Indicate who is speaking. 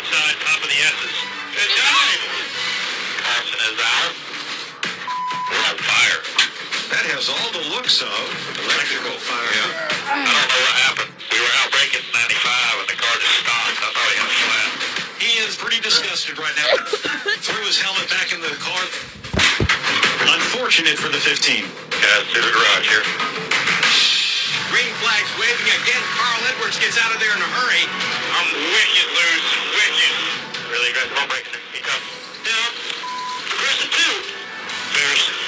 Speaker 1: right side, top of the S's. Good job. Carson is out. We're on fire.
Speaker 2: That has all the looks of electrical fire.
Speaker 1: Yeah. I don't know what happened. We were out breaking 95 and the car just stopped. I thought he had a flat.
Speaker 2: He is pretty disgusted right now. Threw his helmet back in the car. Unfortunate for the 15.
Speaker 1: Yeah, to the garage here.
Speaker 3: Green flag's waving again. Carl Edwards gets out of there in a hurry.
Speaker 1: I'm wicked loose. Wicked. Really good. Don't break it. He comes down. Where's the two? There's